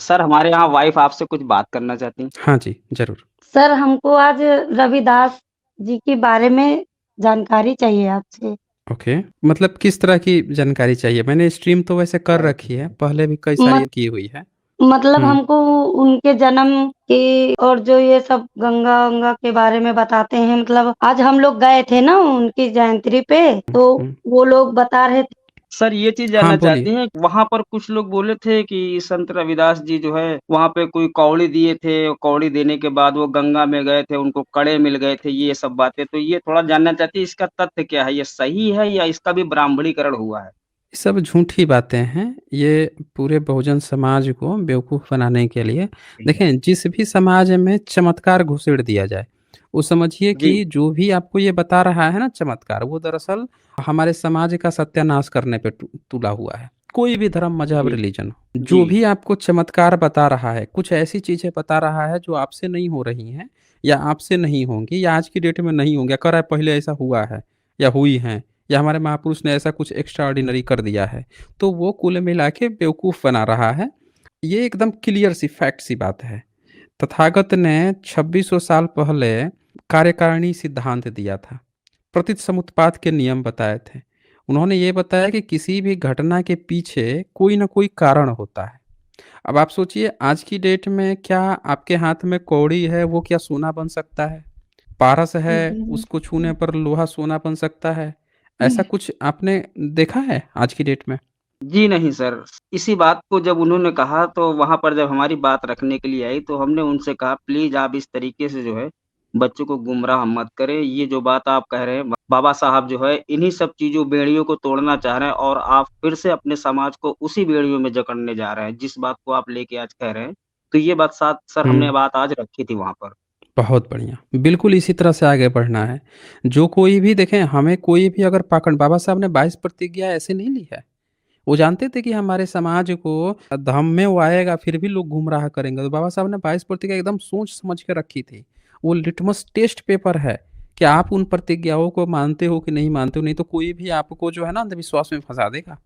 Sir हमारे यहाँ wife आपसे कुछ बात करना चाहती हैं। हाँ जी, ज़रूर। सर हमको आज रविदास जी के बारे में जानकारी चाहिए आपसे। ओके, मतलब किस तरह की जानकारी चाहिए? मैंने स्ट्रीम तो वैसे कर रखी है, पहले भी कई सारी मत की हुई है। मतलब हुँ, हमको उनके जन्म की और जो ये सब गंगा-वंगा के बारे में बताते हैं, मतलब आज हम लोग गए थे ना उनकी जयंती पे, हुँ, तो हुँ। वो लोग बता रहे थे। सर ये चीज़ हाँ, जानना बोलिए। चाहती हैं, वहाँ पर कुछ लोग बोले थे कि संत रविदास जी जो है, वहाँ पे कोई कौड़ी दिए थे, कौड़ी देने के बाद वो गंगा में गए थे, उनको कड़े मिल गए थे, ये सब बातें। तो ये थोड़ा जानना चाहती हैं इसका तथ्य क्या है? ये सही है या इसका भी ब्राह्मणीकरण हुआ है? ये सब झूठी बातें हैं। ये पूरे बहुजन समाज को बेवकूफ़ बनाने के लिए देखें, जिस भी समाज में चमत्कार घुसेड़ दिया जाए, वो समझिए जी, कि जो भी आपको ये बता रहा है ना चमत्कार, वो दरअसल हमारे समाज का सत्यानाश करने पे तुला हुआ है। कोई भी धर्म, मज़हब, जी, रिलीजन हो। जी। जो भी आपको चमत्कार बता रहा है, कुछ ऐसी चीज़ें बता रहा है जो आपसे नहीं हो रही हैं या आपसे नहीं होंगी या आज की डेट में नहीं होंगी, या कह रहा है पहले ऐसा हुआ है या हुई हैं। या हमारे महापुरुष ने ऐसा कुछ एक्स्ट्राऑर्डिनरी कर दिया है, तो वो कुल मिला के बेवकूफ़ बना रहा है। ये एकदम क्लियर सी फैक्ट सी बात है। तथागत ने 2600 साल पहले कार्यकारिणी सिद्धांत दिया था। प्रतीत समुत्पाद के नियम बताए थे। उन्होंने ये बताया कि किसी भी घटना के पीछे कोई न कोई कारण होता है। अब आप सोचिए आज की डेट में क्या आपके हाथ में कौड़ी है, वो क्या सोना बन सकता है? पारस है, जी, उसको छूने पर लोहा सोना बन सकता है। ऐसा जी। कुछ आपने देखा है आज की डेट में? जी नहीं सर, इसी बात को जब उन्होंने कहा तो वहाँ पर जब हमारी बात रखने के लिए आई तो हमने उनसे कहा प्लीज़ आप इस तरीके से जो है बच्चों को गुमराह मत करें। ये जो बात आप कह रहे हैं बाबा साहब जो है इन्हीं सब चीज़ों बेड़ियों को तोड़ना चाह रहे हैं और आप फिर से अपने समाज को उसी बेड़ियों में जकड़ने जा रहे हैं, जिस बात को आप लेके आज कह रहे हैं। तो ये बात साथ सर हुँ, हमने बात आज रखी थी वहाँ पर। बहुत बढ़िया। बिल्कुल इसी तरह से आगे बढ़ना है। जो कोई भी देखें हमें कोई भी अगर पाखंड बाबा साहब ने 22 प्रतिज्ञा ऐसे नहीं ली है। वो जानते थे कि हमारे समाज को धर्म में वो आएगा फिर भी लोग गुमराह करेंगे। तो बाबा साहब ने 22 प्रतिज्ञा एकदम सोच समझ के रखी थी। वो लिटमस टेस्ट पेपर है कि आप उन प्रतिज्ञाओं को मानते हो कि नहीं मानते हो, नहीं तो कोई भी आपको जो है ना अंधविश्वास में फँसा देगा।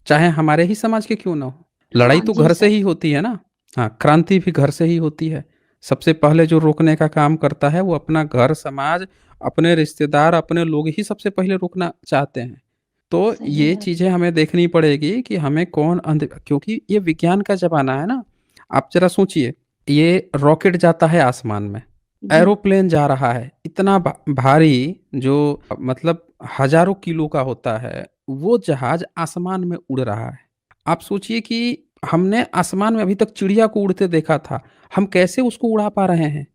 चाहे हमारे ही समाज के क्यों ना हो। लड़ाई हाँ तो जी घर से सर। ही होती है ना। हाँ, क्रांति भी घर से ही होती है। सबसे पहले जो रोकने का काम करता है वो अपना घर, समाज, अपने रिश्तेदार, अपने लोग ही सबसे पहले रोकना चाहते हैं। तो सही ये बात। चीज़ें हमें देखनी पड़ेगी कि हमें कौन क्योंकि ये विज्ञान का ज़माना है ना। आप ज़रा सोचिए, ये रॉकेट जाता है आसमान में, जी। एरोप्लेन जा रहा है, इतना भारी जो मतलब हज़ारों किलो का होता है, वो जहाज़ आसमान में उड़ रहा है। आप सोचिए कि हमने आसमान में अभी तक चिड़िया को उड़ते देखा था, हम कैसे उसको उड़ा पा रहे हैं?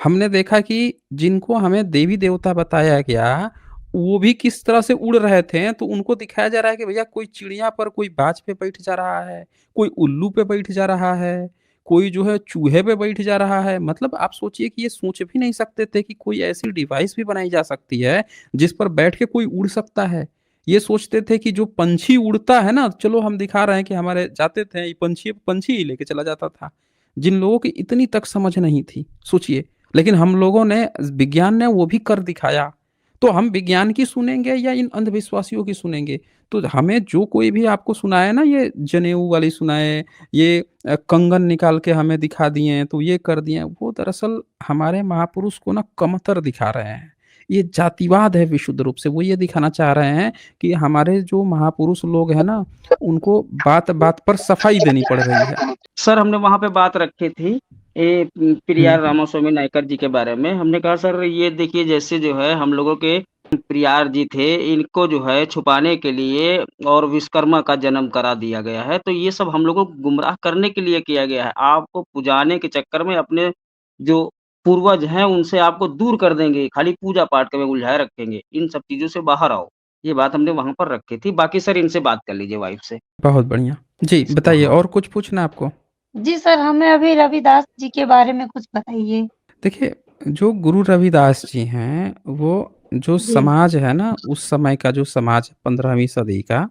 हमने देखा कि जिनको हमें देवी-देवता बताया गया, वो भी किस तरह से उड़ रहे थे, तो उनको दिखाया जा रहा है कि भैया कोई चिड़िया पर, कोई बाज पे बैठ जा रहा है, कोई उल्लू पे बैठ जा रहा है, कोई जो है चूहे पे बैठ जा रहा है। मतलब आप सोचिए कि ये सोच भी नहीं सकते थे कि कोई ऐसी डिवाइस भी बनाई जा सकती है, जिस पर बैठ के कोई उड़ सकता है। ये सोचते थे कि जो पंछी उड़ता है ना, चलो हम दिखा रहे हैं कि हमारे जाते थे, ये पंछी पंछी ही लेके चला जाता था। जिन लोगों की इतनी तक समझ नहीं थी, सोचिए। लेकिन हम लोगों ने विज्ञान ने वो भी कर दिखाया। तो हम विज्ञान की सुनेंगे या इन अंधविश्वासियों की सुनेंगे? तो हमें जो कोई भी आपको सुनाए ना ये जनेऊ वाली सुनाए, ये कंगन निकाल के हमें दिखा दिए, तो ये कर दिए, वो दरअसल हमारे महापुरुष को ना कमतर दिखा रहे हैं। ये जातिवाद है विशुद्ध रूप से। वो ये दिखाना चाह रहे हैं कि हमारे जो महापुरुष लोग हैं ना, उनको बात-बात पर सफाई देनी पड़ रही है। सर हमने वहाँ पे बात रखी थी हुँ, पेरियार रामास्वामी नायकर जी के बारे में। हमने कहा सर ये देखिए जैसे जो है हम लोगों के पेरियार जी थे, इनको जो है छुपाने के लिए और विश्वकर्मा का जन्म करा दिया गया है। तो ये सब हम लोगों को गुमराह करने के लिए किया गया है। आपको पुजाने के चक्कर में अपने जो पूर्वज हैं उनसे आपको दूर कर देंगे, खाली पूजा-पाठ में उलझाए रखेंगे। इन सब चीज़ों से बाहर आओ। ये बात हमने वहाँ पर रखी थी। बाकी सर इनसे बात कर लीजिए वाइफ से। बहुत बढ़िया। जी, बताइए हाँ। और कुछ पूछना है आपको? जी सर, हमें अभी रविदास जी के बारे में कुछ बताइए। देखिए, जो गुरु रविदास जी हैं, वो जो जी, समाज है ना, उस समय का जो समाज 15वीं सदी का,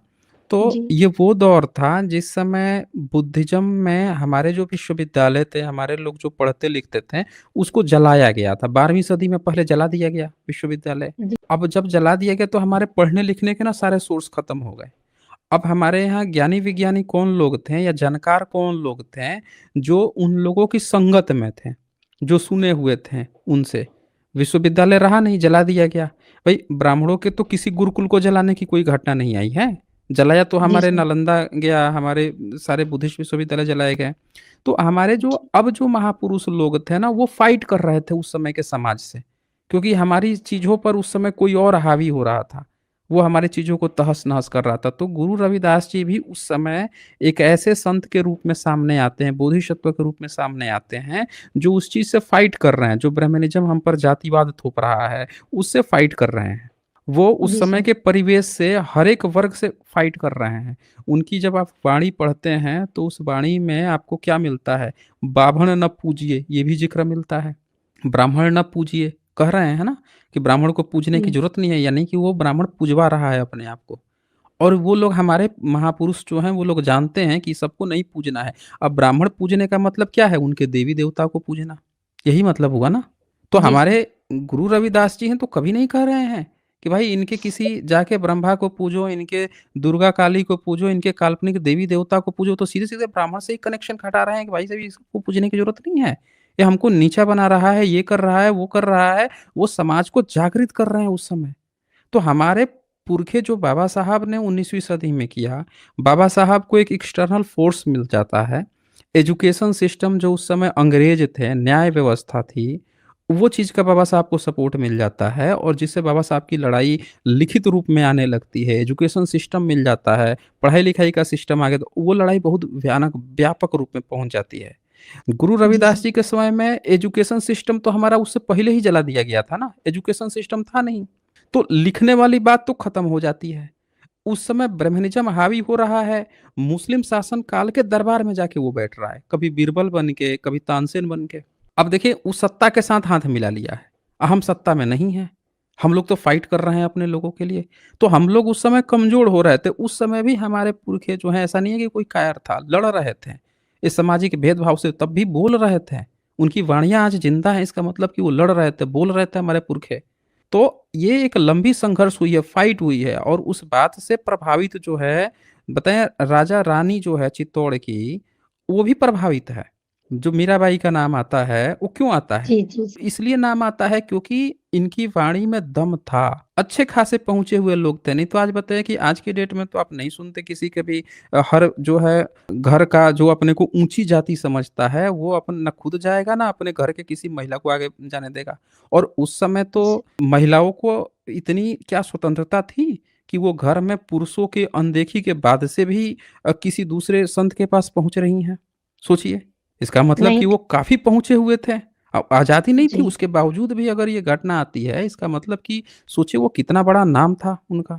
तो जी, ये वो दौर था जिस समय बुद्धिज़्म में हमारे जो विश्वविद्यालय थे, हमारे लोग जो पढ़ते-लिखते थे, उसको जलाया गया था। 12वीं सदी में पहले जला दिया गया विश्वविद्यालय। जी, अब जब जला दिया गया तो हमारे पढ़ने-लिखने के ना सारे सोर्स खत्म हो गए। अब हमारे यहाँ ज्ञानी विज्ञानी कौन लोग थे या जानकार कौन लोग थे, जो उन लोगों की संगत में थे, जो सुने हुए थे उनसे। विश्वविद्यालय रहा नहीं, जला दिया गया। भाई ब्राह्मणों के तो किसी गुरुकुल को जलाने की कोई घटना नहीं आई है। जलाया तो जी हमारे सर। नालंदा गया, हमारे सारे बुद्धिस्ट विश्वविद्यालय जलाए गए। तो हमारे जो अब जो महापुरुष लोग थे ना, वो फाइट कर रहे थे उस समय के समाज से, क्योंकि हमारी चीज़ों पर उस समय कोई और हावी हो रहा था। वो हमारी चीज़ों को तहस-नहस कर रहा था। तो गुरु रविदास जी भी उस समय एक ऐसे संत के रूप में सामने आते हैं, बोधिसत्व के रूप में सामने आते हैं, जो उस चीज़ से फाइट कर रहे हैं, जो ब्राह्मणिज़्म हम पर जातिवाद थोप रहा है, उससे फाइट कर रहे हैं। वो उस जी समय सर। के परिवेश से हर एक वर्ग से फाइट कर रहे हैं। उनकी जब आप वाणी पढ़ते हैं, तो उस वाणी में आपको क्या मिलता है? बाभन न पूजिए, ये भी ज़िक्र मिलता है। ब्राह्मण न पूजिए, कह रहे हैं ना कि ब्राह्मण को पूजने की जी। ज़रूरत नहीं है, यानी कि वो ब्राह्मण पुजवा रहा है अपने आप को। और वो लोग हमारे महापुरुष जो हैं, वो लोग जानते हैं कि सबको नहीं पूजना है। अब ब्राह्मण पूजने का मतलब क्या है? उनके देवी-देवता को पूजना, यही मतलब हुआ ना? तो जी सर। हमारे गुरु रविदास जी हैं तो कभी नहीं कह रहे हैं कि भाई इनके किसी जाके ब्रह्मा को पूजो, इनके दुर्गा काली को पूजो, इनके काल्पनिक देवी-देवता को पूजो, तो सीधे-सीधे ब्राह्मण से ही कनेक्शन हटा रहे हैं कि भाई साहब इसको पूजने की ज़रूरत नहीं है। ये हमको नीचा बना रहा है, ये कर रहा है, वो कर रहा है। वो समाज को जागृत कर रहे हैं उस समय। तो हमारे पुरखे जो बाबा साहब ने 19वीं सदी में किया, बाबा साहब को एक एक्सटर्नल फ़ोर्स मिल जाता है। एजुकेशन सिस्टम जो उस समय अंग्रेज थे, न्याय व्यवस्था थी, वो चीज़ का बाबा साहब को सपोर्ट मिल जाता है और जिससे बाबा साहब की लड़ाई लिखित रूप में आने लगती है। एजुकेशन सिस्टम मिल जाता है, पढ़ाई-लिखाई का सिस्टम आ गया, तो वो लड़ाई बहुत भयानक व्यापक रूप में पहुँच जाती है। गुरु जी रविदास सर। जी के समय में एजुकेशन सिस्टम तो हमारा उससे पहले ही जला दिया गया था ना, एजुकेशन सिस्टम था नहीं। तो लिखने वाली बात तो खत्म हो जाती है। उस समय ब्राह्मणिज़्म हावी हो रहा है, मुस्लिम शासन काल के दरबार में जाके वो बैठ रहा है, कभी बीरबल बन के, कभी तानसेन बन के। अब देखिए उस सत्ता के साथ हाथ मिला लिया है, हम सत्ता में नहीं हैं, हम लोग तो फाइट कर रहे हैं अपने लोगों के लिए। तो हम लोग उस समय कमज़ोर हो रहे थे, उस समय भी हमारे पुरखे जो हैं ऐसा नहीं है कि कोई कायर था, लड़ रहे थे। इस सामाजिक भेदभाव से तब भी बोल रहे थे, उनकी वाणियाँ आज ज़िंदा हैं, इसका मतलब कि वो लड़ रहे थे, बोल रहे थे हमारे पुरखे। तो ये एक लंबी संघर्ष हुई है, फाइट हुई है और उस बात से प्रभावित जो है, बताएँ राजा रानी जो है चित्तौड़ की, वो भी प्रभावित है। जो मीराबाई का नाम आता है, वो क्यों आता है? जी, जी, जी। इसलिए नाम आता है क्योंकि इनकी वाणी में दम था। अच्छे खासे पहुँचे हुए लोग थे, नहीं तो आज बताइए कि आज की डेट में तो आप नहीं सुनते किसी के भी हर जो है घर का जो अपने को ऊँची जाति समझता है, वो अपन ना खुद जाएगा, ना अपने घर के किसी महिला को आगे जाने देगा। और उस समय तो महिलाओं को इतनी क्या स्वतंत्रता थी कि वो घर में पुरुषों के अनदेखी के बाद से भी किसी दूसरे संत के पास पहुँच रही हैं। सोचिए, इसका मतलब नहीं। कि वो काफ़ी पहुँचे हुए थे। आज़ादी नहीं थी जी। उसके बावजूद भी अगर ये घटना आती है, इसका मतलब कि सोचिए वो कितना बड़ा नाम था उनका,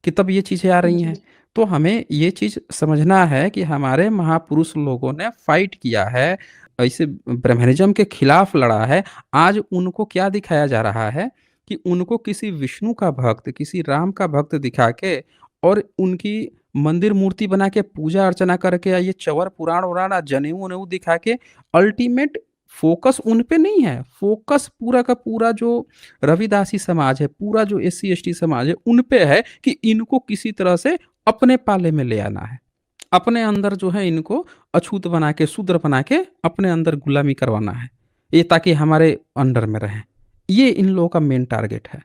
कि तब ये चीज़ें आ रही हैं। जी। तो हमें ये चीज़ समझना है कि हमारे महापुरुष लोगों ने फाइट किया है, ऐसे ब्रह्मनिज़्म के खिलाफ लड़ा है। आज उनको क्या दिखाया जा रहा है कि उनको किसी विष्णु का भक्त, किसी राम का भक्त दिखा के और उनकी मंदिर मूर्ति बना के पूजा अर्चना करके या ये चंवर पुराण-वुराण जनेऊ-वनेऊ दिखा के अल्टीमेट फ़ोकस उन पे नहीं है, फ़ोकस पूरा का पूरा जो रविदासी समाज है, पूरा जो एससी-एसटी समाज है, उन पे है कि इनको किसी तरह से अपने पाले में ले आना है। अपने अंदर जो है इनको अछूत बना के, शूद्र बना के अपने अंदर गुलामी करवाना है। ये ताकि हमारे अंडर में रहें। ये इन लोगों का मेन टारगेट है।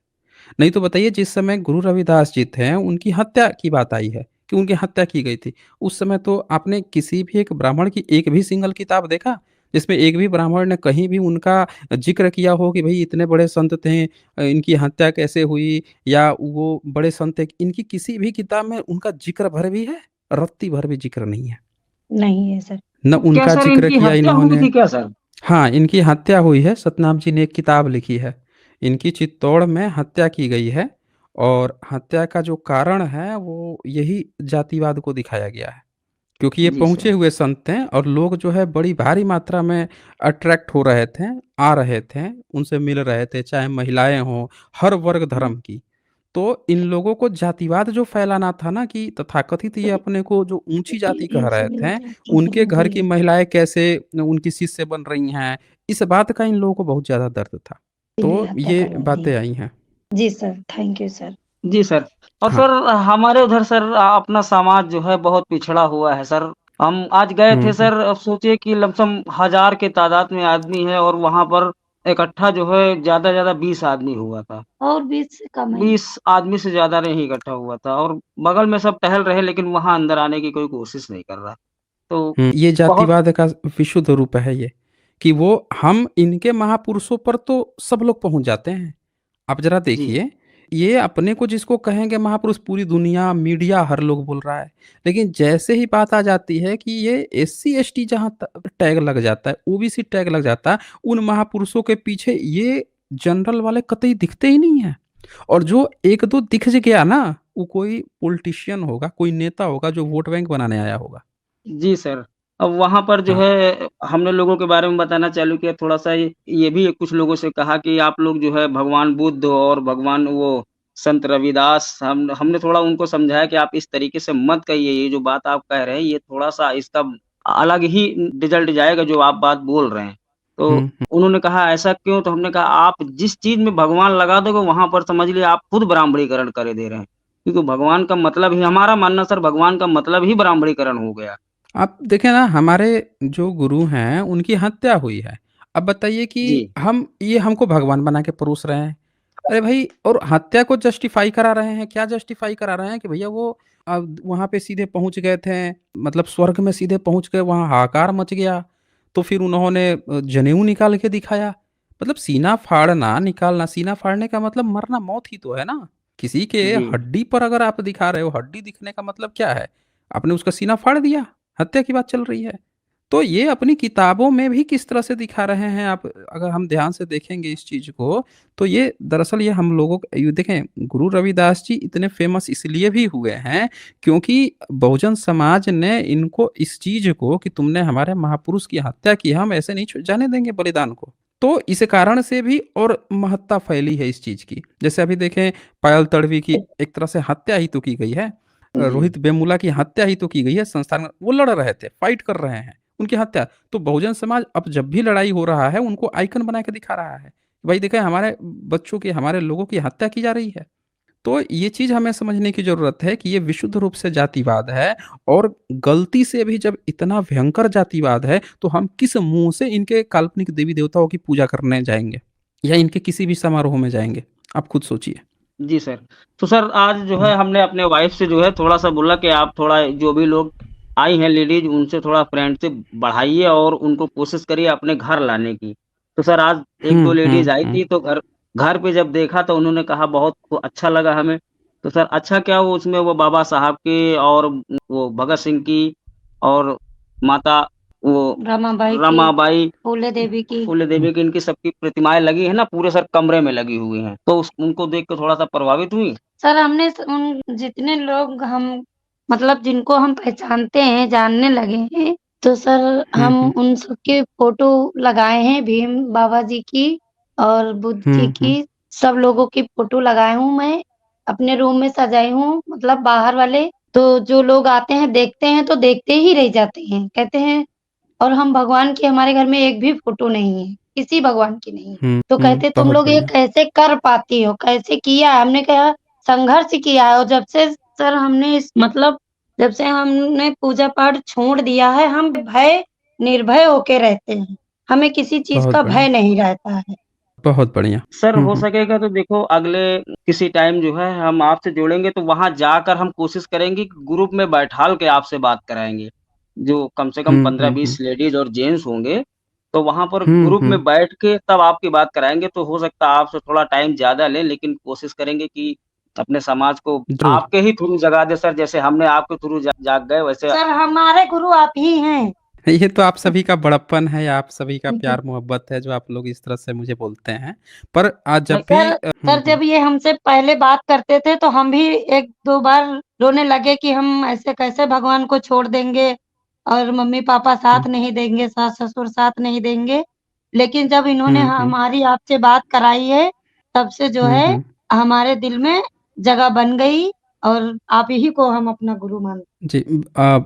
नहीं तो बताइए जिस समय गुरु रविदास जी थे, उनकी हत्या की बात आई है कि उनकी हत्या की गई थी। उस समय तो आपने किसी भी एक ब्राह्मण की एक भी सिंगल किताब देखा? जिसमें एक भी ब्राह्मण ने कहीं भी उनका ज़िक्र किया हो कि भई इतने बड़े संत थे, इनकी हत्या कैसे हुई या वो बड़े संत थे। इनकी किसी भी किताब में उनका ज़िक्र भर भी है? रत्ती भर भी ज़िक्र नहीं है। नहीं है सर। न क्या उनका सर ज़िक्र इनकी किया हत्या हुई इन्होंने। थी क्या सर? हाँ, इनकी हत्या हुई है, सतनाम जी ने एक किताब लिखी है। इनकी चित्तौड़ में हत्या की गई है और हत्या का जो कारण है वो यही जातिवाद को दिखाया गया है। क्योंकि ये जी पहुँचे सर। हुए संत हैं और लोग जो है बड़ी भारी मात्रा में अट्रैक्ट हो रहे थे, आ रहे थे, उनसे मिल रहे थे, चाहे महिलाएँ हों, हर वर्ग हुँ। धर्म की। तो इन लोगों को जातिवाद जो फैलाना था ना कि तथाकथित ये अपने को जो ऊँची जाति कह रहे थे, उनके घर की जी। महिलाएँ कैसे उनकी शिष्य बन रही हैं, इस बात का इन लोगों को बहुत ज़्यादा दर्द था। इसीलिए तो हत्या ये करवा दी। बातें आई हैं। जी सर, थैंक यू सर। जी सर। और हाँ। सर हमारे उधर सर अपना समाज जो है बहुत पिछड़ा हुआ है सर। हम आज गए थे हुँ। सर, अब सोचिए कि लमसम 1000 के तादाद में आदमी है और वहाँ पर इकट्ठा जो है ज़्यादा से ज़्यादा 20 आदमी हुआ था। और 20 से कम है। 20 आदमी से ज़्यादा नहीं इकट्ठा हुआ था और बगल में सब टहल रहे लेकिन वहाँ अंदर आने की कोई कोशिश नहीं कर रहा। तो ये बहुत जातिवाद का विशुद्ध रूप है ये, कि वो हम इनके महापुरुषों पर तो सब लोग पहुँच जाते हैं। आप ज़रा जी, देखिए, ये अपने को जिसको कहेंगे महापुरुष पूरी दुनिया, मीडिया हर लोग बोल रहा है। लेकिन जैसे ही बात आ जाती है कि ये एससी, एसटी जहाँ त टैग लग जाता है, ओबीसी टैग लग जाता है, उन महापुरुषों के पीछे ये जनरल वाले कतई दिखते ही नहीं हैं। और जो 1-2 दिख ज गया ना, वो कोई पॉलिटिशियन होगा, कोई नेता होगा जो वोट बैंक बनाने आया होगा। जी सर। अब वहाँ पर जो हाँ। है हमने लोगों के बारे में बताना चालू किया थोड़ा-सा ये भी कुछ लोगों से कहा कि आप लोग जो है भगवान बुद्ध और भगवान वो संत रविदास हमने थोड़ा उनको समझाया कि आप इस तरीके से मत कहिए, ये जो बात आप कह रहे हैं ये थोड़ा-सा इसका अलग ही रिज़ल्ट जाएगा जो आप बात बोल रहे हैं। तो हुँ, हुँ। उन्होंने कहा ऐसा क्यों? तो हमने कहा आप जिस चीज़ में भगवान लगा दोगे वहाँ पर समझ लीजिए आप खुद ब्राह्मणीकरण करे दे रहे हैं। क्योंकि भगवान का मतलब ही हमारा मानना सर भगवान का मतलब ही ब्राह्मणीकरण हो गया। आप देखें ना, हमारे जो गुरु हैं उनकी हत्या हुई है। अब बताइए कि जी। हम ये हमको भगवान बना के परोस रहे हैं। अरे भाई, और हत्या को जस्टिफ़ाई करा रहे हैं, क्या जस्टिफ़ाई करा रहे हैं कि भैया वो वहाँ पे सीधे पहुँच गए थे, मतलब स्वर्ग में सीधे पहुँच गए, वहाँ हाहाकार मच गया। तो फिर उन्होंने जनेऊ निकाल के दिखाया। मतलब सीना फाड़ना, निकालना, सीना फाड़ने का मतलब मरना, मौत ही तो है ना। किसी के जी। हड्डी पर अगर आप दिखा रहे हो, हड्डी दिखने का मतलब क्या है? आपने उसका सीना फाड़ दिया, हत्या की बात चल रही है। तो ये अपनी किताबों में भी किस तरह से दिखा रहे हैं, आप अगर हम ध्यान से देखेंगे इस चीज़ को, तो ये दरअसल ये हम लोगों क ये देखें, गुरु रविदास जी इतने फ़ेमस इसलिए भी हुए हैं, क्योंकि बहुजन समाज ने इनको इस चीज़ को कि तुमने हमारे महापुरुष की हत्या की, हम ऐसे नहीं छ जाने देंगे बलिदान को। तो इस कारण से भी और महत्ता फैली है इस चीज़ की। जैसे अभी देखें, पायल तडवी की एक तरह से हत्या ही तो की गई है। जी। रोहित वेमुला की हत्या ही तो की गई है संस्थान में, वो लड़ रहे थे, फाइट कर रहे हैं, उनकी हत्या। तो बहुजन समाज अब जब भी लड़ाई हो रहा है, उनको आइकन बना के दिखा रहा है। भाई देखिए, हमारे बच्चों की, हमारे लोगों की हत्या की जा रही है। तो ये चीज़ हमें समझने की ज़रूरत है कि ये विशुद्ध रूप से जातिवाद है, और गलती से भी जब इतना भयंकर जातिवाद है, तो हम किस मुँह से इनके काल्पनिक देवी-देवताओं की पूजा करने जाएँगे? या इनके किसी भी समारोह में जाएँगे? आप खुद सोचिए। जी सर। तो सर आज जो हुँ, है हमने अपने वाइफ़ से जो है थोड़ा-सा बोला कि आप थोड़ा जो भी लोग आई हैं लेडीज़ उनसे थोड़ा फ्रेंडशिप बढ़ाइए और उनको कोशिश करिए अपने घर लाने की। तो सर आज 1-2 हुँ, लेडीज़ हुँ, आई हुँ। थी तो घर घर पे जब देखा तो उन्होंने कहा बहुत अच्छा लगा हमें। तो सर अच्छा क्या वो उसमें वो बाबा साहब की और वो भगत सिंह की और माता वो रमाबाई की, रमाबाई फूले देवी की। फूले देवी की इनकी सबकी प्रतिमाएँ लगी हैं ना पूरे सर कमरे में लगी हुई हैं। तो उस उनको देख के थोड़ा-सा प्रभावित हुई। सर हमने उन जितने लोग हम मतलब जिनको हम पहचानते हैं, जानने लगे हैं, तो सर हुँ, हम हुँ। उन सबके फ़ोटो लगाए हैं, भीम बाबा जी की और बुद्ध जी हुँ, की, हुँ। सब लोगों की फ़ोटो लगाई हूँ मैं, अपने रूम में सजाई हूँ, मतलब बाहर वाले, तो जो लोग आते हैं, देखते हैं, तो देखते ही रह जाते हैं। कहते हैं और हम भगवान की हमारे घर में एक भी फ़ोटो नहीं है, किसी भगवान की नहीं है। हुँ, तो हुँ। कहते तुम बहुत लोग ये बढ़िया। कैसे कर पाती हो? कैसे किया है? हमने कहा संघर्ष किया है और जब से सर हमने इस मतलब जब से हमने पूजा-पाठ छोड़ दिया है, हम निर्भय होके रहते हैं। हमें किसी चीज़ बहुत का बढ़िया, भय नहीं रहता है। बहुत बढ़िया। सर हुँ, हो हुँ। सकेगा तो देखो अगले किसी टाइम जो है हम आपसे जुड़ेंगे तो वहाँ जाकर हम कोशिश करेंगे कि ग्रुप में बैठाल के आपसे बात कराएँगे। जो कम से कम हुँ, हुँ, 15-20 हुँ। लेडीज़ और जेंट्स होंगे, तो वहाँ पर हुँ, ग्रुप हुँ। में बैठ के तब आपकी बात कराएँगे तो हो सकता है आपसे थोड़ा टाइम ज़्यादा लें लेकिन कोशिश करेंगे कि अपने समाज को ज़रूर। आपके ही थ्रू जगा दें सर जैसे हमने आपके थ्रू जाग गए वैसे सर हमारे गुरु आप ही हैं। ये तो आप सभी का बड़प्पन है, या आप सभी का प्यार-मोहब्बत है, जो आप लोग इस तरह से मुझे बोलते हैं। पर जब भी सर हुँ, सर हुँ। जब ये हमसे पहले बात करते थे तो हम भी 1-2 बार रोने लगे कि हम ऐसे कैसे भगवान को छोड़ देंगे और मम्मी-पापा हुँ, साथ नहीं देंगे, सास-ससुर साथ नहीं देंगे। लेकिन जब इन्होंने हुँ, हुँ। हमारी आपसे बात कराई है, तब से जो हुँ, है हुँ। हमारे दिल में जगह बन गई और आप ही को हम अपना गुरु मानते हैं। जी,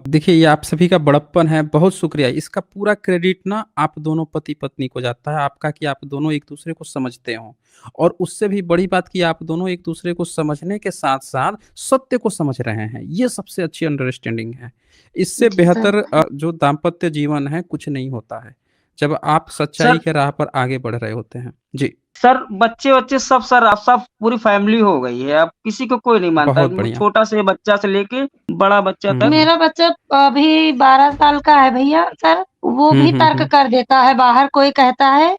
देखिए ये आप सभी का बड़प्पन है, बहुत शुक्रिया। इसका पूरा क्रेडिट ना आप दोनों पति-पत्नी को जाता है आपका कि आप दोनों एक-दूसरे को समझते हो और उससे भी बड़ी बात कि आप दोनों एक-दूसरे को समझने के साथ-साथ सत्य को समझ रहे हैं। ये सबसे अच्छी अंडरस्टैंडिंग है। इससे जी सर। बेहतर जो दाम्पत्य जीवन है कुछ नहीं होता है, जब आप सच्चाई सर के राह पर आगे बढ़ रहे होते हैं। जी, सर बच्चे-वच्चे सब सर अब सब पूरी फैमिली हो गई है, अब किसी को कोई नहीं मानता बहुत है, बढ़िया। छोटा से बच्चा से लेके बड़ा बच्चा हुँ, तक। हुँ। मेरा बच्चा अभी 12 साल का है भैया सर, वो हुँ, भी हुँ, तर्क हुँ। कर देता है, बाहर कोई कहता है।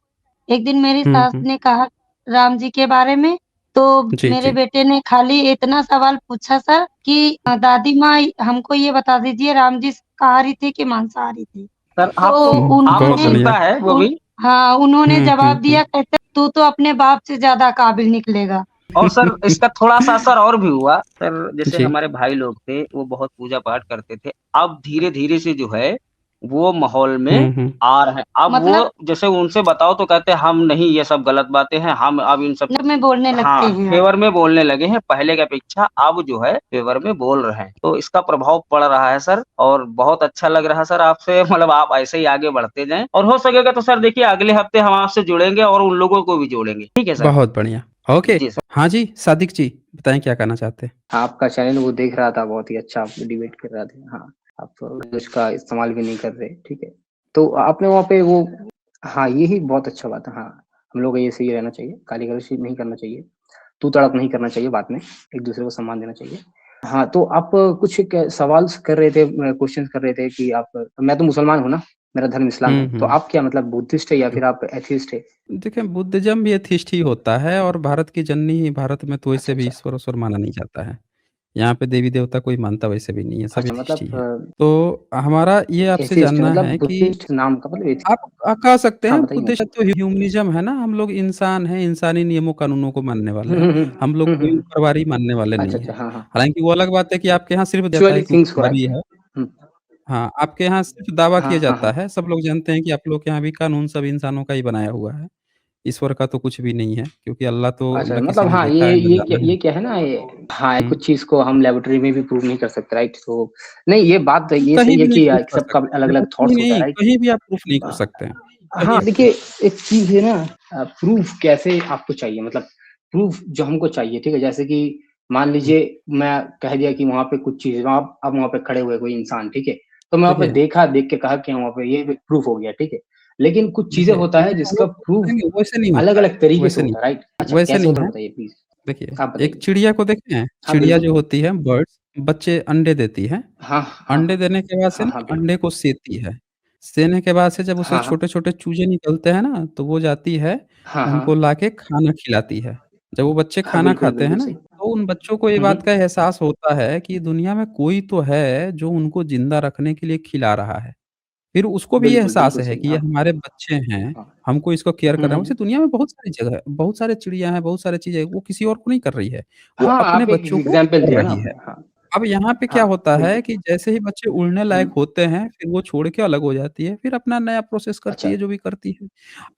एक दिन मेरी हुँ, सास हुँ। ने कहा राम जी के बारे में, तो जी, मेरे जी। बेटे ने खाली इतना सवाल पूछा सर कि दादी माँ हमको ये बता दीजिए राम जी शाकाहारी थे कि मांसाहारी थे? सर तो आपको बहुत उन्होंने बढ़िया। सुनता है वो उन भी? हाँ, उन्होंने हुँ, हुँ, जवाब हुँ। दिया कहते तू तो अपने बाप से ज़्यादा काबिल निकलेगा। और सर इसका थोड़ा-सा असर और भी हुआ, सर जैसे जी। हमारे भाई लोग थे, वो बहुत पूजा-पाठ करते थे। अब धीरे-धीरे से जो है, वो माहौल में हुँ, हुँ। आ रहे हैं। अब मतलब वो जैसे उनसे बताओ तो कहते हैं हम नहीं ये सब गलत बातें हैं, हम अब इन सब में बोलने लगते हाँ, हैं अब। फ़ेवर में बोलने लगे हैं, पहले की अपेक्षा अब जो है फ़ेवर में बोल रहे हैं। तो इसका प्रभाव पड़ रहा है सर और बहुत अच्छा लग रहा है सर आपसे मतलब आप ऐसे ही आगे बढ़ते जाएँ और हो सकेगा तो सर देखिए अगले हफ्ते हम आपसे जुड़ेंगे और उन लोगों को भी जोड़ेंगे। ठीक है सर? बहुत बढ़िया। ओके। जी सर। हाँ जी, सादिक जी, बताएँ क्या कहना चाहते हैं? आपका चैनल वो देख रहा था, बहुत ही अच्छा आप डिबेट कर रहे थे। हाँ, आप उसका इस्तेमाल भी नहीं कर रहे, ठीक है। तो आपने वहाँ पे वो हाँ, यही बहुत अच्छा बात है, हाँ। हम लोग का ये सही रहना चाहिए, गाली-गलौच नहीं करना चाहिए, तू-तड़ाक नहीं करना चाहिए बात में, एक-दूसरे को सम्मान देना चाहिए। हाँ, तो आप कुछ क सवाल कर रहे थे क्वेश्चन कर रहे थे कि आप मैं तो मुसलमान हूँ ना, मेरा धर्म इस्लाम हुँ, है। तो हुँ। आप क्या मतलब बुद्धिस्ट है या फिर आप एथिस्ट है? देखिए, बुद्धिज़्म भी एथिस्ट ही होता है और भारत की जननी ही भारत में तो अच्छा, वैसे भी अच्छा। ईश्वर-उश्वर माना नहीं जाता है। यहाँ पे देवी-देवता कोई मानता वैसे भी नहीं है, सब अच्छा एथिस्ट मतलब ही है। तो हमारा ये आपसे एथिस्ट है जानना मतलब है कि बुद्धिस्ट नाम का मतलब एथि आप कह सकते हाँ, हैं बताइए ना? बुद्धिज़्म तो ह्यूमनिज़्म है ना, हम लोग इंसान हैं, इंसानी नियमों कानूनों को मानने वाले हुँ, हैं। हुँ, हुँ। हम लोग हुँ, हुँ, कोई हुँ। ऊपरवारी मानने वाले अच्छा, नहीं अच्छा, हैं। हाँ, हाँ। हालाँकि वो अलग बात है कि आपके यहाँ सिर्फ जाता है एक्चुअली कि थिंग्स को ऊपरवारी राइट? है। हुँ। हाँ, आपके यहाँ सिर्फ़ दावा किया हाँ, हाँ, जाता हाँ। है, सब लोग जानते हैं कि आप लोग के यहाँ भी कानून सब इंसानों का ही बनाया हुआ है। ईश्वर का तो कुछ भी नहीं है, क्योंकि अल्लाह तो अच्छा ना किसी मतलब ने हाँ, देखा है, ना जाना है। ये क्या है ना ये हाँ, हुँ, कुछ चीज़ को हम लैबोरेटरी में भी प्रूव नहीं कर सकते राइट? तो नहीं ये बात ये कहीं सही है भी नहीं कि प्रूफ़ कर सबका सकते। देखो अलग-अलग कहीं थॉट्स होता है नहीं, राइट? कहीं भी आप प्रूफ़ नहीं कर अ, सकते हैं। कहीं हाँ, देखिए एक चीज़ है ना प्रूफ कैसे आपको चाहिए मतलब प्रूफ जो हमको चाहिए, ठीक है? जैसे कि मान हुँ, लीजिए मैं कह दिया कि वहाँ पे कुछ चीज़ आप अब वहाँ पे खड़े हुए कोई इंसान, ठीक है? तो मैं वहाँ पे देखिए देखा, देख के कहा कि हाँ, वहाँ पे ये प्रूफ हो गया, ठीक है? लेकिन कुछ चीज़ें देखिए, होता है वो जिसका वो प्रूफ़ प्रूफ करेंगे वैसे नहीं होता है, अलग-अलग तरीके से वैसे नहीं होता है, राइट? अच्छा, वैसे कैसे नहीं होता है है। बताइए प्लीज़? देखिए, आप एक बताइए। चिड़िया को देखे हैं? हाँ, चिड़िया बिल्कुल। जो होती है बर्ड्स, बच्चे अंडे देती है। हाँ, हाँ, अंडे हाँ। देने के बाद से हाँ, ना हाँ, बिल्कुल। अंडे को सेती है। सेने के बाद से जब उसे हाँ, हाँ। छोटे-छोटे चूजे निकलते हैं ना, तो वो जाती है, हाँ, उनको हाँ। लाके खाना खिलाती है। जब वो बच्चे हाँ, खाना बिल्कुल, खाते हैं बिल्कुल ना, सही। तो उन बच्चों को ये हुँ, बात का हुँ। एहसास होता है कि दुनिया में कोई तो है, जो उनको ज़िंदा रखने के लिए खिला रहा है। फिर उसको भी ये बिल्कुल, एहसास बिल्कुल है सही। कि ये हाँ, हमारे बच्चे हैं, हाँ। हमको इसको केयर हुँ, करना है। हुँ, वैसे हुँ। दुनिया में बहुत सारी जगह है, बहुत सारे चिड़िया हैं, बहुत सारी चीज़ें हैं, वो किसी और को नहीं कर रही है, वो हाँ, अपने आप एक बच्चों को एग्ज़ाम्पल कर दिया ना रही है। आपने। हाँ, अब यहाँ पे क्या हाँ, होता है बिल्कुल। कि जैसे ही बच्चे उड़ने हुँ। लायक होते हैं, फिर वो छोड़ के अलग हो जाती है, फिर अपना नया प्रोसेस करती अच्छा। है, जो भी करती है।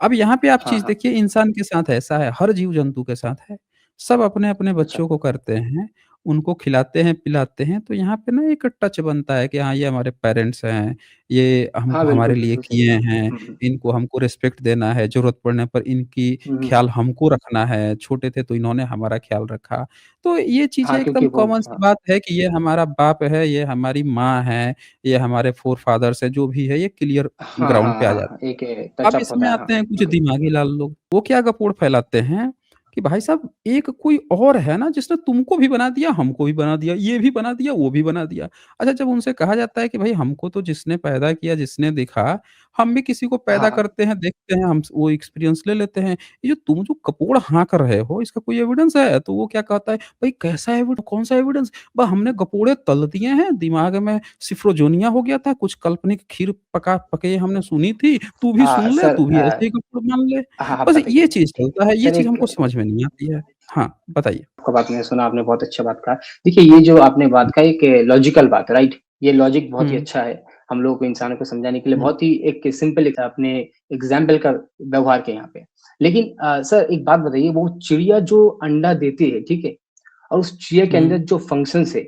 अब यहाँ पे आप हाँ, चीज़ हाँ। देखिए इंसान के साथ ऐसा है, हर जीव-जंतु के साथ है। सब अपने-अपने अच्छा। बच्चों को करते हैं, उनको खिलाते हैं, पिलाते हैं, तो यहाँ पे ना एक टच बनता है कि हाँ, ये हमारे पेरेंट्स हैं, ये हाँ, हमको हमारे बिल्कुल, लिए बिल्कुल सही। किए हैं, हुँ, हुँ। इनको हमको रिस्पेक्ट देना है, ज़रूरत पड़ने पर इनकी हुँ, हुँ, ख़्याल हुँ। हमको रखना है, छोटे थे तो इन्होंने हमारा ख़्याल रखा। तो ये चीज़ें हाँ, एकदम क्योंकि वो कॉमन सी हाँ। बात है कि ये हमारा बाप है, ये हमारी माँ है, ये हमारे फ़ोरफ़ादर्स हैं, जो भी है ये क्लियर हाँ, ग्राउंड हाँ, पे आ हाँ, जाता हाँ। है। एक अब टचअप इसमें होता है। आते हाँ, हैं कुछ बिल्कुल। दिमागी लाल लोग, वो क्या गपोड़ फैलाते हैं कि भाई साहब एक कोई और है ना जिसने तुमको भी बना दिया, हमको भी बना दिया, ये भी बना दिया, वो भी बना दिया। अच्छा जब उनसे कहा जाता है कि भाई हमको तो जिसने पैदा किया, जिसने देखा, हम भी किसी को हाँ, पैदा हाँ। करते हैं, देखते हैं, हम वो एक्सपीरियंस ले लेते हैं। ये जो तुम जो कपोड़ हाँक रहे हो, इसका कोई एविडेंस है? तो वो क्या कहता है, भाई कैसा कौन-सा एविडेंस? हमने गपोड़े तल दिए हैं, दिमाग में सिफ्रोजोनिया हो गया था, कुछ काल्पनिक खीर पके हमने सुनी थी, तू भी सुन ले, सर तू भी ऐसे ही गपोड़ मान ले। हाँ, हाँ, बस ये बताइए। चीज़ चलता है, ये सर चीज़ एक हमको समझ में नहीं आती है। हाँ, बताइए। आपका बात मैंने सुना, आपने बहुत अच्छा बात कहा। देखिए, ये जो आपने बात कहा एक लॉजिकल बात है, राइट? ये लॉजिक बहुत ही हुँ, अच्छा है। हम लोगों को इंसानों को समझाने के लिए हुँ, बहुत ही एक सिंपल एक आपने एग्ज़ाम्पल का व्यवहार किया यहाँ पे। लेकिन सर एक बात बताइए वो चिड़िया जो अंडा देती है, ठीक है? और उस चिड़िया के अंदर हुँ, जो फंक्शंस है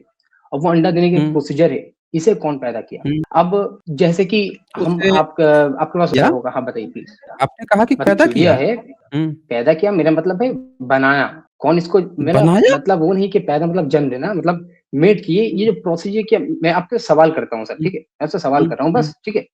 और वो अंडा देने के हुँ, प्रोसीजर है, इसे कौन पैदा किया? हुँ। अब जैसे कि हम उसे आपके पास किया? होगा, हाँ बताइए प्लीज़? आपने कहा कि मतलब पैदा चिड़िया किया? है, हुँ, पैदा किया मेरा मतलब है बनाया। कौन इसको मेरा बनाया? मतलब वो नहीं कि पैदा मतलब जन्म लेना मतलब मेड किए ये जो प्रोसीजर किया मैं आपसे सवाल करता हूँ सर, हुँ, ठीक है? मैं आपसे सवाल हुँ, कर रहा हूँ हुँ, बस, ठीक है?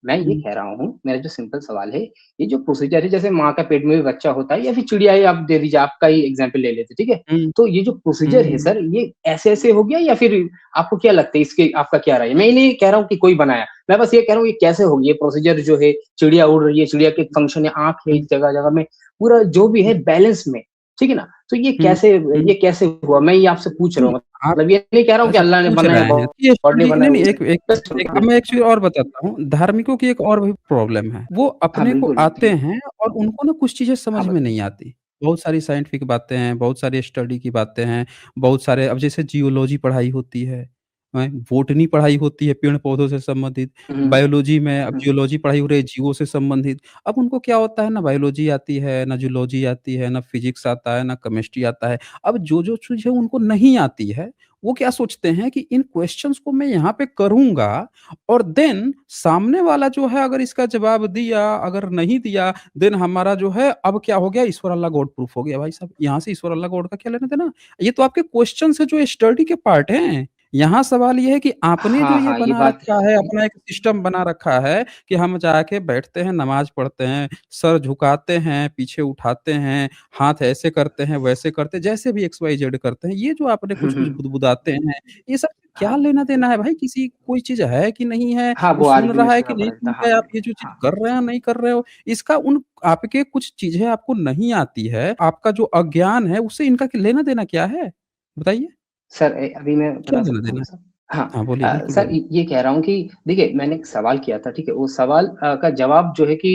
मैं ये हुँ, कह रहा हूँ, मेरा जो सिंपल सवाल है, ये जो प्रोसीजर है जैसे माँ का पेट में भी बच्चा होता है या फिर चिड़िया ही आप दे दीजिए, आपका ही एग्ज़ाम्पल ले लेते हैं, ठीक है? हुँ, तो ये जो हुँ, प्रोसीजर है हुँ, सर, ये ऐसे-ऐसे हो गया या फिर आपको क्या लगता है इसके आपका क्या राय है? मैं ये नहीं कह रहा हूँ कि कोई बनाया, मैं बस ये कह रहा हूँ ये कैसे हो गया ये प्रोसीजर जो है, चिड़िया उड़ रही है, चिड़िया के फंक्शन है, आँख है हुँ, जगह-जगह में, पूरा जो भी है हुँ, बैलेंस में, ठीक है ना? तो हुँ, हुँ। ये कैसे हुआ? मैं ये आपसे पूछ रहा नहीं, हूँ, आप मतलब ये नहीं कह रहा हूँ कि अच्छा अल्लाह ने पूछ बनाया, रहे हैं, तो ये गॉड ने स्टडी नहीं, बनाया नहीं, वो एक एक बस एक अब मैं एक चीज़ और बताता हूँ, धार्मिकों की एक और भी प्रॉब्लम है। वो हाँ, अपने को बिल्कुल, आते बताइए। हैं और उनको ना कुछ चीज़ें हाँ, समझ में बताइए। नहीं आती। बहुत सारी साइंटिफिक बातें हैं, बहुत सारी स्टडी की बातें हैं, बहुत सारे अब जैसे जियोलॉजी पढ़ाई होती है, बॉटनी पढ़ाई होती है पेड़-पौधों से संबंधित, हुँ, बायोलॉजी में अब हुँ, जियोलॉजी पढ़ाई हो रही है जीवों से संबंधित। अब उनको क्या होता है ना बायोलॉजी आती है, ना जूलॉजी आती है, ना फिज़िक्स आता है, ना केमिस्ट्री आता है। अब जो-जो चीज़ें उनको नहीं आती है, वो क्या सोचते हैं कि इन क्वेश्चंस को मैं यहाँ पे करूँगा और देन सामने वाला जो है अगर इसका जवाब दिया, अगर नहीं दिया देन हमारा जो है अब क्या हो गया ईश्वर अल्लाह गॉड प्रूफ हो गया भाई साहब। यहाँ से ईश्वर अल्लाह गॉड का क्या लेना-देना? ये तो आपके क्वेश्चन्स है जो स्टडी के पार्ट हैं। यहाँ सवाल ये है कि आपने जो हाँ, ये हाँ, ये बना बात रखा है, अपना एक सिस्टम बना रखा है कि हम जाके बैठते हैं, नमाज़ पढ़ते हैं, सर झुकाते हैं, पीछे उठाते हैं, हाथ ऐसे करते हैं, वैसे करते हैं, जैसे भी एक्स, वाई, ज़ेड करते हैं। ये जो आपने हुँ, कुछ-कुछ हुँ, बुदबुदाते हैं, ये सब क्या हाँ। लेना-देना है भाई? किसी कोई चीज़ है कि नहीं है, हाँ, वो वो सुन रहा है आर्गुमेंट्स कि का नहीं फ़र्क था। सुन हाँ, रहा है, आप हाँ, ये जो चीज़ हाँ। कर रहे हो, नहीं कर रहे हो, इसका उन आपके कुछ चीज़ें आपको नहीं आती है, आपका जो अज्ञान है, उससे इनका लेना-देना क्या है? बताइए, सर अभी मैं क्या बता सकता हूँ लेना-देना है? सर? हाँ, हाँ, बोलिए, बिल्कुल सर बोलिए। ये कह रहा हूँ कि देखिए मैंने एक सवाल किया था, ठीक है? वो सवाल का जवाब जो है कि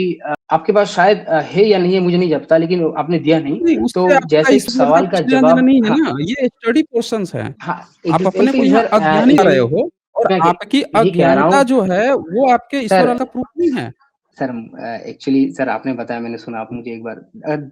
आपके पास शायद है या नहीं है मुझे नहीं पता लेकिन आपने दिया नहीं। नहीं, उससे तो आपका जैसे इस कि वर्ड का सवाल का कुछ लेना-देना जवाब नहीं है हाँ, ना, ये स्टडी पोर्शन्स हैं। हाँ, आप अपने को एग्ज़ैक्टली यहाँ सर अज्ञानी बता रहे हो और मैं आपकी ये कह रहा अज्ञानता हूँ जो है, वो आपके ईश्वर सर का प्रूफ नहीं है। सर एक्चुअली सर आपने बताया मैंने सुना आप मुझे एक बार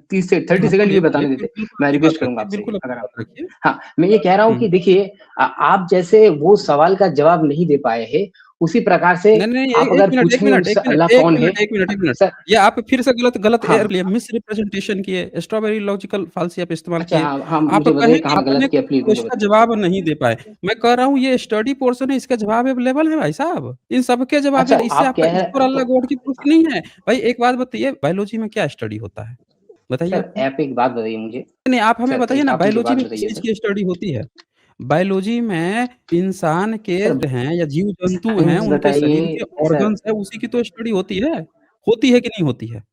30 से 30 हाँ, सेकंड भी बोलिए, बोलिए। बताने देते, बिल्कुल मैं अपनी बात रिक्वेस्ट करूँगा रखिए, आपसे बिल्कुल अपनी अगर आप बात रखिए। हाँ, मैं ये कह रहा हूँ हुँ। कि देखिए आप जैसे वो सवाल का जवाब नहीं दे पाए हैं, उसी प्रकार से नहीं, नहीं, आप 1 अगर मिनट, 1 पूछेंगे मिनट, 1 मुझसे मिनट, अल्लाह 1 कौन है? Minute, 1 minute, 1 minute. सर ये आप फिर से गलत हाँ, मिसरिप्रेजेंटेशन किए, स्ट्रॉबेरी लॉजिकल फ़ालसी आप इस्तेमाल अच्छा किए। हाँ, हाँ, आप मुझे कहे बताइए कि कहाँ अपने गलत किया प्लीज़ मुझे क्वेश्चन का बताइए? जवाब नहीं दे पाए। मैं कह रहा हूँ ये स्टडी पोर्शन है, इसका जवाब अवेलेबल है भाई साहब। इन सब के जवाब अच्छा हैं, इससे आप आपका कह ईश्वर रहे अल्लाह तो गॉड की प्रूफ नहीं है। भाई एक बात बताइए बायोलॉजी में क्या स्टडी होता है? बताइए सर आपको? आप एक बात बताइए मुझे नहीं, आप हमें सर बताइए एक ना आप मुझे बायोलॉजी बात में किस बताइए चीज़ सर। की स्टडी होती है? बायोलॉजी में इंसान के सर हैं या जीव-जंतु हैं, साइंस उनके शरीर के बताइए सर ऑर्गन्स हैं, उसी की तो स्टडी होती है। होती है कि नहीं होती है?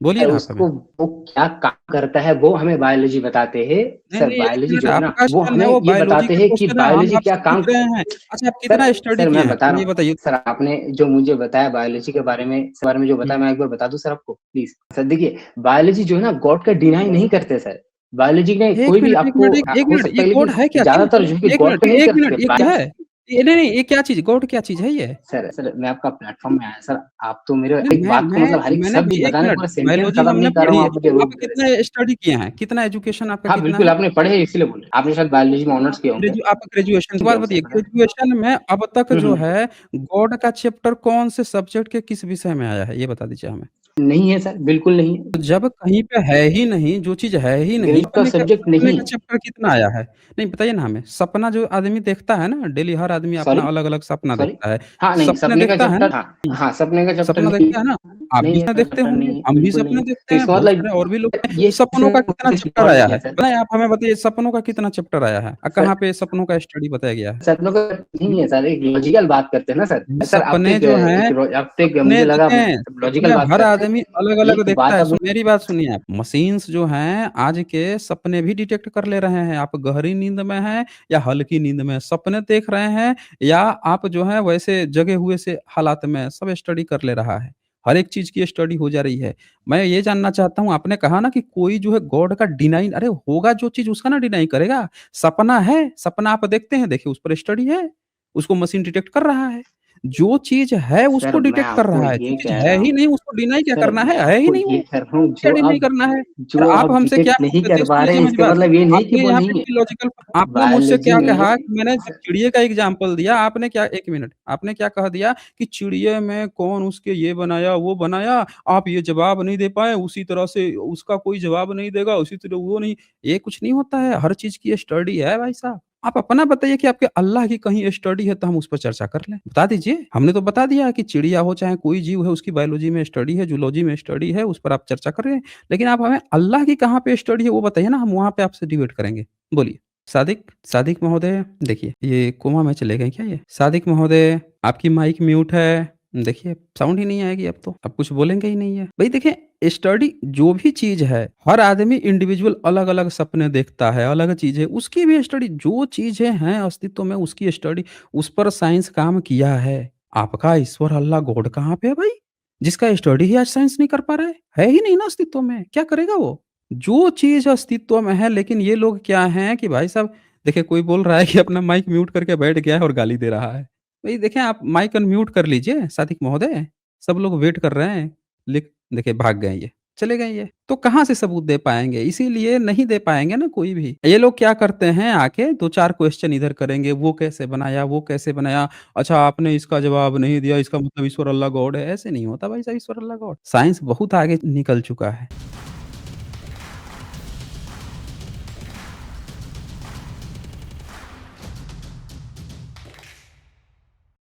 बोलिए सर ना आप उसको हमें। वो क्या काम करता है वो हमें बायोलॉजी बताते हैं। नहीं, सर नहीं 1 बायोलॉजी मिनट जो है ना आपका वो क्वेश्चन है हमें वो ये बायोलॉजी बताते का हैं कि क्वेश्चन है, हम बायोलॉजी क्या आपसे पूछ काम रहे हैं। अच्छा आप सर कितना स्टडी सर किए मैं हैं? बता पहले रहा ये हूँ। बताइए तो? सर आपने जो मुझे बताया बायोलॉजी के बारे में इस बारे में जो हुँ। बताया मैं एक बार बता दूँ सर आपको प्लीज़? सर देखिए बायोलॉजी जो है ना गॉड का डिनाई नहीं करते सर। बायोलॉजी में 1 कोई भी मिनट, 1 आपको मिनट, 1 हो मिनट, सकता ये है गॉड लेकिन है क्या चीज़? ज़्यादातर जो है कि 1 गॉड मिनट, को नहीं 1 करते। मिनट, ये क्या है? ये नहीं, नहीं, ये क्या चीज़ गॉड क्या चीज़ है ये? सर मैं आपका प्लेटफ़ॉर्म में आया सर, आप तो मेरे नहीं, एक बात को मतलब हर एक मैंने शब्द भी 1 बताने मिनट पूरा सेंटेंस बायोलॉजी खत्म हमने नहीं कर रहा पढ़ी हूँ, है। आप मुझे रोक आप दे रहे हैं। कितना स्टडी किए हैं? कितना एजुकेशन आपका हाँ, कितना बिल्कुल है? आपने पढ़े हैं इसीलिए बोल रहे हैं। आपने शायद बायोलॉजी में ऑनर्स किए होंगे? आपका ग्रेजुएशन के किए बाद होंगे सर बताइए पता है? ग्रेजुएशन में अब तक हुँ, जो हुँ। है गॉड का चैप्टर कौन से सब्जेक्ट के किस विषय में आया है? ये बता दीजिए हमें। नहीं है सर, बिल्कुल नहीं है। तो जब कहीं पे है ही नहीं, जो चीज़ है ही नहीं, ग्रेजुएट का सब्जेक्ट सपने नहीं का चैप्टर कितना आया है? नहीं बताइए ना हमें, सपना जो आदमी देखता है ना, डेली हर आदमी अपना सॉरी? अलग-अलग सपना सॉरी? देखता है। हाँ, नहीं सपने सपने का देखता है चैप्टर ना? हाँ, हुँ, हाँ, सपने का चैप्टर सपना नहीं देखता है ना? आप भी नहीं सपना है, देखते चैप्टर होंगे, नहीं है, हम भी बिल्कुल नहीं सपने है। देखते तो हैं, इसका बहुत मतलब सारे और भी लोग ये सपनों का कितना चैप्टर नॉलेज आया नहीं है? है सर। बताएँ आप हमें बताइए सपनों का कितना चैप्टर आया है? सर कहाँ पे सपनों का स्टडी बताया गया है? सपनों का नहीं है सर, एक लॉजिकल बात करते हैं ना सर। सर सपने जो हैं, आप तो एक सपने मुझे लगा देखें, लॉजिकल सपने बात हर करते हैं। आदमी अलग-अलग एक देखता बात है। आप मेरी बात सुनिए आप, मशीन्स जो हैं आज के सपने भी डिटेक्ट कर ले रहे हैं। आप गहरी नींद में हैं या हल्की नींद में, सपने देख रहे हैं या आप जो है वैसे जगे हुए से हालात में, सब स्टडी कर ले रहा है। हर एक चीज़ की स्टडी हो जा रही है। मैं ये जानना चाहता हूँ, आपने कहा ना कि कोई जो है गॉड का डिनाई अरे होगा जो चीज़ उसका ना डिनाई करेगा। सपना है, सपना आप देखते हैं, देखिए उस पर स्टडी है। उसको मशीन डिटेक्ट कर रहा है। जो चीज़ है उसको सर मैं डिटेक्ट कर आपको रहा है, जो ये चीज़ कह है रहा ही हूँ नहीं उसको डिनाई क्या सर करना मैं है ही आपको नहीं ये वो, कह रहा हूँ क्या डिनाई करना है? और जो आप आप हमसे क्या डिटेक्ट नहीं पूछते थे करवा रहे सुनिए हैं मेरी इसका बात, मतलब ये नहीं कि आपने वो यहाँ नहीं पे है। इलॉजिकल आपने मुझसे बायोलॉजी क्या कहा कि मैंने में जब चिड़िया का एग्ज़ाम्पल दिया, आपने क्या 1 मिनट, आपने क्या कह दिया कि चिड़िया में कौन उसके ये बनाया, वो बनाया, आप ये जवाब नहीं दे पाए, उसी तरह से उसका कोई जवाब नहीं देगा, उसी तरह वो नहीं ये कुछ नहीं होता है, हर चीज़ की स्टडी है भाई साहब। आप अपना बताइए कि आपके अल्लाह की कहीं स्टडी है तो हम उस पर चर्चा कर लें। बता दीजिए, हमने तो बता दिया है कि चिड़िया हो चाहे कोई जीव है उसकी बायोलॉजी में स्टडी है, जूलॉजी में स्टडी है, उस पर आप चर्चा कर रहे हैं। लेकिन आप हमें अल्लाह की कहाँ पे स्टडी है वो बताइए ना, हम वहाँ पे आपसे डिबेट करेंगे। बोलिए। सादिक सादिक महोदय देखिए, ये कोमा में चले गए क्या ये? सादिक महोदय आपकी माइक म्यूट है। देखिए, साउंड ही नहीं आएगी अब तो, अब कुछ बोलेंगे ही नहीं है। भई देखिए, स्टडी जो भी चीज़ है, हर आदमी इंडिविजुअल अलग-अलग सपने देखता है, अलग चीज़ें उसकी भी स्टडी जो चीज़ें हैं अस्तित्व में उसकी स्टडी, उस पर साइंस काम किया है। आपका ईश्वर अल्लाह गॉड कहाँ पे है भाई? जिसका स्टडी ही आज साइंस नहीं कर पा रहा है ही नहीं ना अस्तित्व में, क्या करेगा वो? जो चीज़ अस्तित्व में है लेकिन ये लोग क्या हैं कि भाई साहब देखिए कोई बोल रहा है कि अपना माइक म्यूट करके बैठ गया है और गाली दे रहा है। भई देखें आप माइक अनम्यूट कर लीजिए सादिक महोदय, सब लोग वेट कर रहे हैं। लिक देखिए भाग गए ये, चले गए ये। तो कहाँ से सबूत दे पाएँगे? इसीलिए नहीं दे पाएँगे ना कोई भी। ये लोग क्या करते हैं आके 2-4 क्वेश्चन इधर करेंगे, वो कैसे बनाया, वो कैसे बनाया? अच्छा आपने इसका जवाब नहीं दिया, इसका मतलब ईश्वर अल्लाह गॉड है, ऐसे नहीं होता भाई साहब ईश्वर अल्लाह गॉड। साइंस बहुत आगे निकल चुका है।